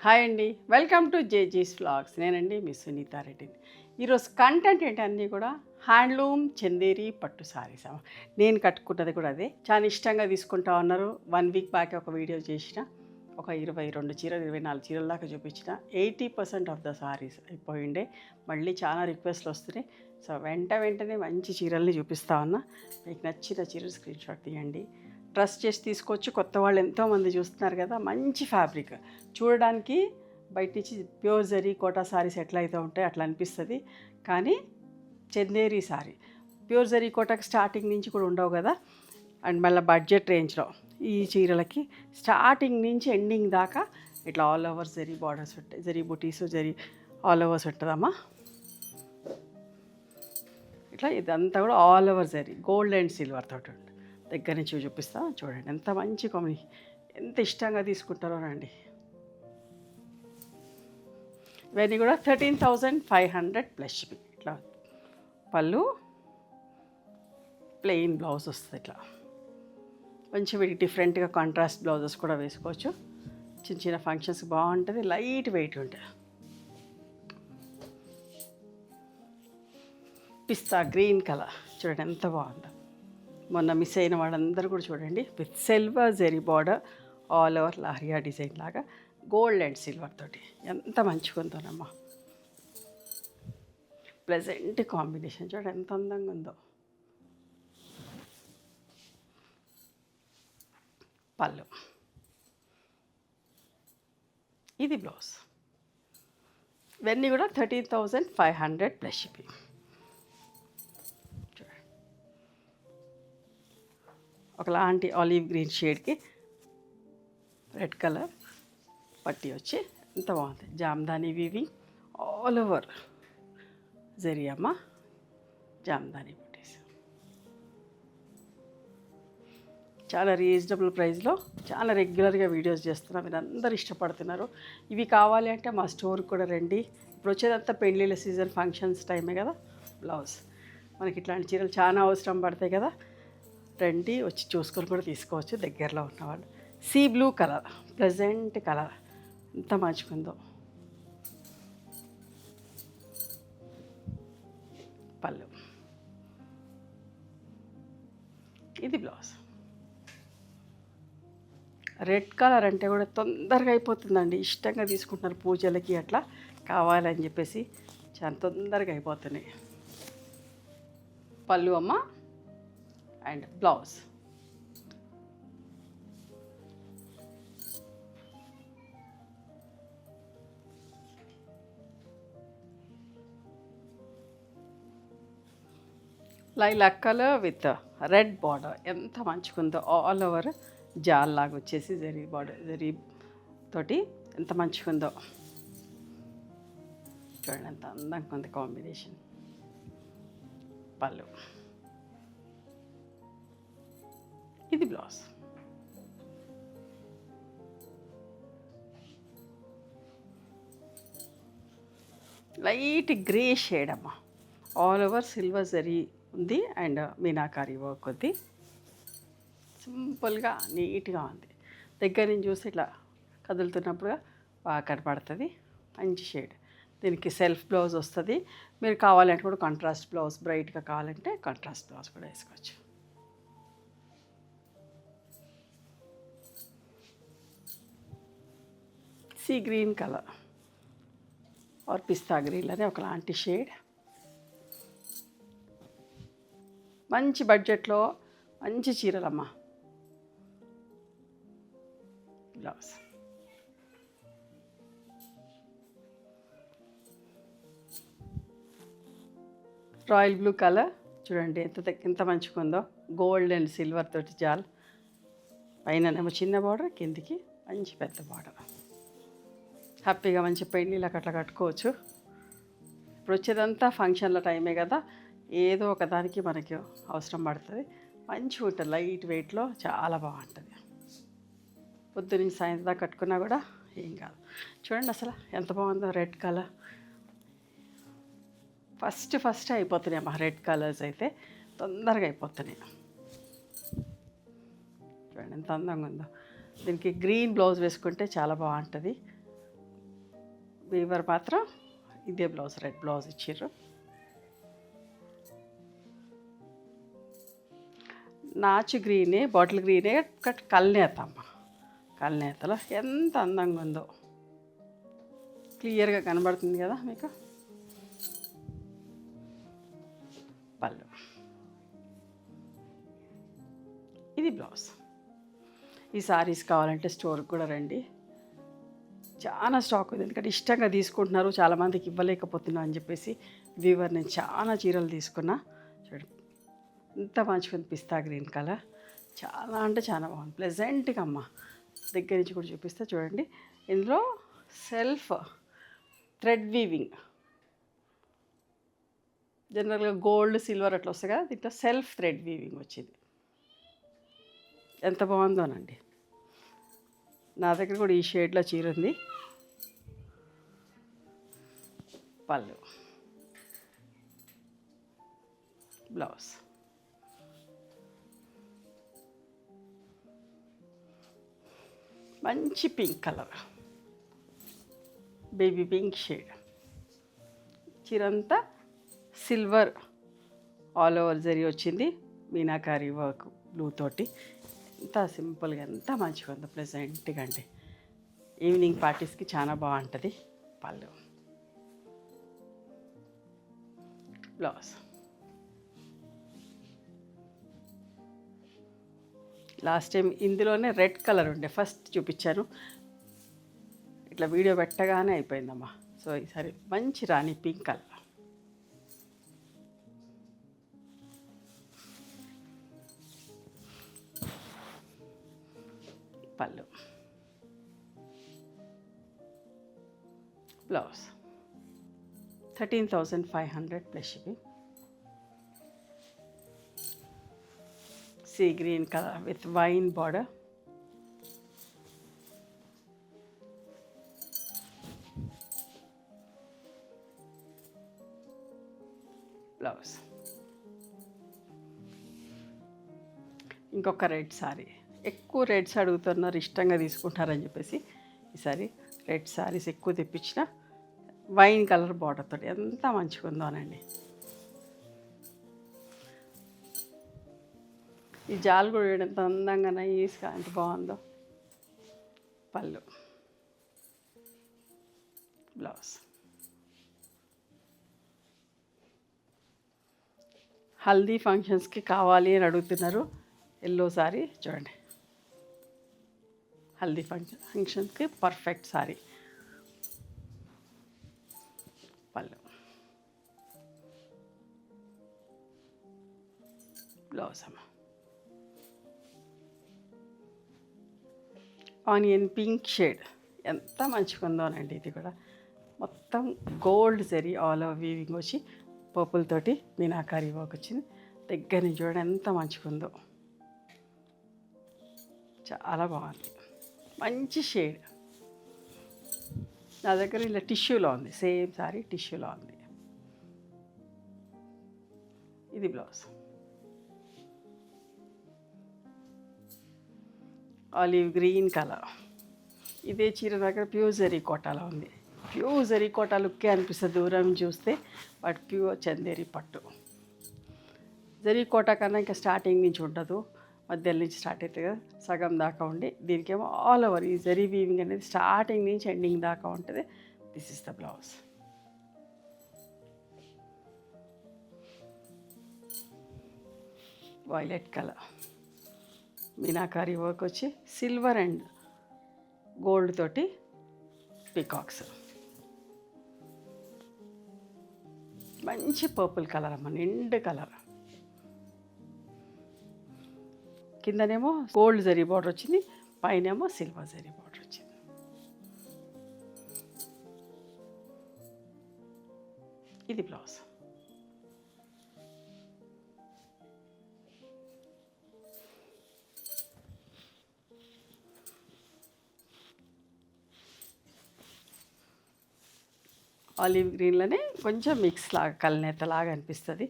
Hi అండి, welcome to జేజీస్ vlogs. నేనండి మీ సునీతా రెడ్డిని. ఈరోజు కంటెంట్ ఏంటన్నీ కూడా హ్యాండ్లూమ్ చందేరి పట్టు సారీస్. నేను కట్టుకున్నది కూడా అదే. చాలా ఇష్టంగా తీసుకుంటా ఉన్నారు. 1 వీక్ బ్యాక్ ఒక వీడియో చేసిన, ఒక 22 చీరలు 24 చీరల దాకా చూపించిన. 80% ఆఫ్ ద సారీస్ అయిపోయిండే. మళ్ళీ చాలా రిక్వెస్ట్లు వస్తున్నాయి. సో వెంటనే మంచి చీరల్ని చూపిస్తా ఉన్నా. మీకు నచ్చిన చీరలు స్క్రీన్ షాట్ తీయండి. ట్రస్ట్ చేసి తీసుకోవచ్చు. కొత్త వాళ్ళు ఎంతోమంది చూస్తున్నారు కదా. మంచి ఫ్యాబ్రిక్ చూడడానికి బయట నుంచి ప్యూర్ జరీ కోటా సారీస్ ఎట్లా అయితే ఉంటాయి అట్లా అనిపిస్తుంది, కానీ చందేరి సారీ ప్యూర్ జరీ కోటాకి స్టార్టింగ్ నుంచి కూడా ఉండవు కదా. అండ్ మళ్ళీ బడ్జెట్ రేంజ్లో ఈ చీరలకి స్టార్టింగ్ నుంచి ఎండింగ్ దాకా ఇట్లా ఆల్ ఓవర్ జరీ బార్డర్స్ ఉంటాయి, జరీ బుటీస్, జరీ ఆల్ ఓవర్స్ ఉంటుందమ్మా. ఇట్లా ఇదంతా కూడా all over zari gold and silver తోటి ఉంటుంది. దగ్గర నుంచి చూపిస్తా చూడండి. ఎంత మంచి కాంబినేషన్, ఎంత ఇష్టంగా తీసుకుంటారో రండి. ఇవన్నీ కూడా 13,500 ప్లస్ షిప్పింగ్. ఇట్లా పళ్ళు, ప్లెయిన్ బ్లౌజ్ వస్తుంది. ఇట్లా కొంచెం వీటికి డిఫరెంట్గా కాంట్రాస్ట్ బ్లౌజెస్ కూడా వేసుకోవచ్చు. చిన్న చిన్న ఫంక్షన్స్ బాగుంటుంది. లైట్ వెయిట్ ఉంటుంది. పిస్తా గ్రీన్ కలర్ చూడండి ఎంత బాగుందో. మొన్న మిస్ అయిన వాళ్ళందరూ కూడా చూడండి. With silver zari border all over lahariya design లాగా గోల్డ్ అండ్ సిల్వర్ తోటి ఎంత మంచిగా ఉందోనమ్మా. ప్లెజెంట్ కాంబినేషన్ చూడండి ఎంత అందంగా ఉందో. పళ్ళు, ఇది బ్లౌజ్. ఇవన్నీ కూడా 13,500 ప్లస్ షిప్పింగ్. ఒకలాంటి ఆలివ్ గ్రీన్ షేడ్కి రెడ్ కలర్ పట్టి వచ్చి ఎంత బాగుంది. Jamdani weaving all over zari అమ్మ, జామ్దాని బుటీస్. చాలా రీజనబుల్ ప్రైస్లో చాలా రెగ్యులర్గా వీడియోస్ చేస్తున్నాం. మీరు అందరు ఇష్టపడుతున్నారు. ఇవి కావాలి అంటే మా స్టోర్కి కూడా రండి. ఇప్పుడు వచ్చేదంతా పెళ్ళిళ్ళ సీజన్, ఫంక్షన్స్ టైమే కదా. బ్లౌజ్ మనకి ఇట్లాంటి చీరలు చాలా అవసరం పడతాయి కదా. రండి, వచ్చి చూసుకొని కూడా తీసుకోవచ్చు దగ్గరలో ఉన్నవాళ్ళు. Sea blue colour, pleasant colour, ఎంత మంచిగుందో. పళ్ళు, ఇది బ్లౌజ్. రెడ్ కలర్ అంటే కూడా తొందరగా అయిపోతుందండి. ఇష్టంగా తీసుకుంటున్నారు పూజలకి అట్లా కావాలని చెప్పేసి, చాలా తొందరగా అయిపోతున్నాయి. పళ్ళు అమ్మ and blouse. Lilac colour with red border ఎంత మంచిగా ఉందో. ఆల్ ఓవర్ జాల్ లాగా వచ్చేసి జరీ బార్డర్, జరీ తోటి ఎంత మంచిగా ఉందో చూడండి. ఎంత అందంగా ఉంది కాంబినేషన్. పళ్ళు, ఇది బ్లౌజ్. లైట్ గ్రే షేడ్ అమ్మ. ఆల్ ఓవర్ సిల్వర్ జరీ ఉంది అండ్ మీనాకారి వర్క్ ఉంది. సింపుల్గా నీట్గా ఉంది. దగ్గర నుంచి చూసి ఇట్లా కదులుతున్నప్పుడు బాగా కనపడుతుంది. మంచి షేడ్. దీనికి సెల్ఫ్ బ్లౌజ్ వస్తుంది. మీరు కావాలంటే కూడా కాంట్రాస్ట్ బ్లౌజ్, బ్రైట్గా కావాలంటే కాంట్రాస్ట్ బ్లౌజ్ కూడా వేసుకోవచ్చు. సీ గ్రీన్ కలర్ ఆర్ పిస్తా గ్రీన్ అనే ఒకలాంటి షేడ్. మంచి బడ్జెట్లో మంచి చీరలమ్మ. బ్లౌజ్, రాయల్ బ్లూ కలర్ చూడండి ఎంత మంచిగా ఉందో. గోల్డ్ అండ్ సిల్వర్ తోటి జాల్, పైననేమో చిన్న బార్డర్, కిందికి మంచి పెద్ద బార్డర్. హ్యాపీగా మంచి పెళ్ళిళ్ళకి అట్లా కట్టుకోవచ్చు. ఇప్పుడు వచ్చేదంతా ఫంక్షన్ల టైమే కదా. ఏదో ఒక దానికి మనకి అవసరం పడుతుంది. మంచిగా ఉంటుంది. లైట్ వెయిట్లో చాలా బాగుంటుంది. పొద్దున్నీ సాయంత్రం దాకా కట్టుకున్నా కూడా ఏం కాదు. చూడండి అసలు ఎంత బాగుందో. రెడ్ కలర్ ఫస్ట్ అయిపోతున్నాయి అమ్మా. రెడ్ కలర్స్ అయితే తొందరగా అయిపోతున్నాయి. చూడండి ఎంత అందంగా ఉందో. దీనికి గ్రీన్ బ్లౌజ్ వేసుకుంటే చాలా బాగుంటుంది. వీవర్ మాత్రం ఇదే బ్లౌజ్, రెడ్ బ్లౌజ్ ఇచ్చిర్రు. నాచు గ్రీనే, బాటిల్ గ్రీనే, కల్నేత అమ్మ. కల్నేతలో ఎంత అందంగా ఉందో క్లియర్గా కనబడుతుంది కదా మీకు. పళ్ళు, ఇది బ్లౌజ్. ఈ సారీస్ కావాలంటే స్టోర్కి కూడా రండి, చాలా స్టాక్ ఉంది. ఎందుకంటే ఇష్టంగా తీసుకుంటున్నారు, చాలామందికి ఇవ్వలేకపోతున్నా అని చెప్పేసి వీవర్ నేను చాలా చీరలు తీసుకున్నా. చూడండి ఎంత మంచిగా ఉంది, పిస్తా గ్రీన్ కలర్, చాలా అంటే చాలా బాగుంది, ప్లెజెంట్గా అమ్మ. దగ్గర నుంచి కూడా చూపిస్తే చూడండి. ఇందులో సెల్ఫ్ థ్రెడ్ వీవింగ్, జనరల్గా గోల్డ్ సిల్వర్ అట్లా వస్తాయి కదా, దీంట్లో సెల్ఫ్ థ్రెడ్ వీవింగ్ వచ్చింది. ఎంత బాగుందోనండి. నా దగ్గర కూడా ఈ షేడ్లో చీర ఉంది. పళ్ళు, బ్లౌజ్. మంచి pink colour, baby pink shade. చీరంతా సిల్వర్ ఆల్ ఓవర్ జరీ వచ్చింది, మీనాకారి వర్క్ బ్లూ తోటి. ఎంత సింపుల్గా, ఎంత మంచిగా ఉందో, ప్లెజెంట్గా అండి. ఈవినింగ్ పార్టీస్కి చాలా బాగుంటుంది. పళ్ళు, బ్లౌజ్. లాస్ట్ టైం ఇందులోనే రెడ్ కలర్ ఉండే, ఫస్ట్ చూపించాను, ఇట్లా వీడియో పెట్టగానే అయిపోయిందమ్మా. సో ఈసారి మంచి రాణి పింక్ కలర్. పళ్ళు, blouse. 13,500 plus shipping. Sea green color with wine border. Blouse. ఇంకొక రెడ్ సారీ. ఎక్కువ రెడ్స్ అడుగుతున్నారు, ఇష్టంగా తీసుకుంటారని చెప్పేసి ఈసారి రెడ్ సారీస్ ఎక్కువ తెప్పించిన. వైన్ కలర్ బార్డర్ తోటి ఎంత మంచిగా ఉందోనండి. ఈ జాల్ కూడా ఎంత అందంగా నైస్గా ఎంత బాగుందో. పళ్ళు, బ్లౌజ్. హల్దీ ఫంక్షన్స్కి కావాలి అని అడుగుతున్నారు. ఎల్లో సారీ చూడండి, హల్దీ ఫంక్షన్స్కి పర్ఫెక్ట్ సారీ. పళ్ళు, బ్లౌజ్ అమ్మ. ఆనియన్ పింక్ షేడ్ ఎంత మంచిగా ఉందోనండి. ఇది కూడా మొత్తం gold zari all over weaving వచ్చి పర్పుల్ తోటి మీనాకారి వర్క్ వచ్చింది. దగ్గర నుంచి చూడండి ఎంత మంచిగా ఉందో, చాలా బాగుంది, మంచి షేడ్. నా దగ్గర ఇలా టిష్యూలో ఉంది, సేమ్ సారీ టిష్యూలో ఉంది. ఇది బ్లౌజ్. Olive green colour. ఇదే చీర దగ్గర ప్యూర్ జరీ కోటాలో ఉంది. ప్యూర్ జరీ కోటా లుక్కే అనిపిస్తుంది దూరం చూస్తే, బట్ ప్యూర్ చందేరి పట్టు. జరీ కోటా కన్నా ఇంకా స్టార్టింగ్ నుంచి ఉండదు, మధ్యలో నుంచి స్టార్ట్ అవుతుంది కదా, సగం దాకా ఉండి. దీనికేమో ఆల్ ఓవర్ ఈ జరీ వీవింగ్ అనేది స్టార్టింగ్ నుంచి ఎండింగ్ దాకా ఉంటుంది. This is the blouse. Violet colour, meenakari work వచ్చి సిల్వర్ అండ్ గోల్డ్ తోటి పికాక్స్. మంచి పర్పుల్ కలర్ అమ్మ, నిండు కలర్. కిందనేమో గోల్డ్ జరీ బార్డర్ వచ్చింది, పైనేమో సిల్వర్ జరీ బార్డర్ వచ్చింది. ఇది బ్లౌజ్. ఆలివ్ గ్రీన్లోనే కొంచెం మిక్స్ లాగా కల్నేతలాగా అనిపిస్తుంది.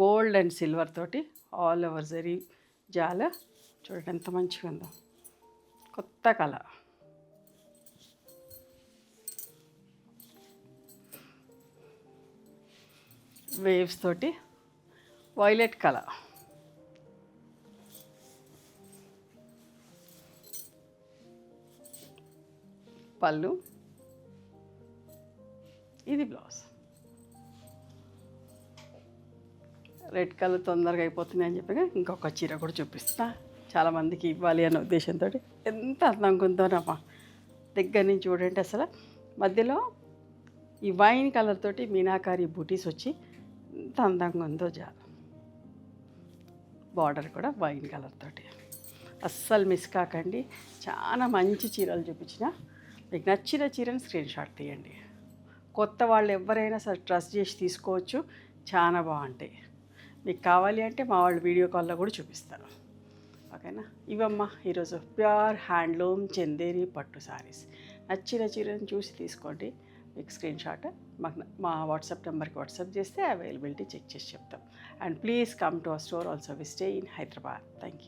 గోల్డ్ అండ్ సిల్వర్ తోటి ఆల్ ఓవర్ జరీ జాల. చూడండి ఎంత మంచిగా ఉందో, కొత్త కలర్. వేవ్స్ తోటి వైలెట్ కలర్. పళ్ళు, ఇది బ్లౌజ్. రెడ్ కలర్ తొందరగా అయిపోతుంది అని చెప్పగా ఇంకొక చీర కూడా చూపిస్తా, చాలామందికి ఇవ్వాలి అనే ఉద్దేశంతో. ఎంత అందంగా ఉందోనమ్మా, దగ్గర నుంచి చూడండి. అసలు మధ్యలో ఈ వైన్ కలర్ తోటి మీనాకారి బూటీస్ వచ్చి ఎంత అందంగా ఉందో చాలు. బార్డర్ కూడా వైన్ కలర్ తోటి. అస్సలు మిస్ కాకండి. చాలా మంచి చీరలు చూపించిన. మీకు నచ్చిన చీరని స్క్రీన్ షాట్ తీయండి. కొత్త వాళ్ళు ఎవరైనా సరే ట్రస్ట్ చేసి తీసుకోవచ్చు, చాలా బాగుంటాయి. మీకు కావాలి అంటే మా వాళ్ళు వీడియో కాల్లో కూడా చూపిస్తారు. ఓకేనా? ఇవమ్మా ఈరోజు ప్యూర్ హ్యాండ్లూమ్ చందేరి పట్టు సారీస్. నచ్చిన చీరని చూసి తీసుకోండి. మీకు స్క్రీన్ షాట్ మా వాట్సాప్ నెంబర్కి వాట్సాప్ చేస్తే అవైలబిలిటీ చెక్ చేసి చెప్తాం. And please come to our store also. We stay in Hyderabad. Thank you.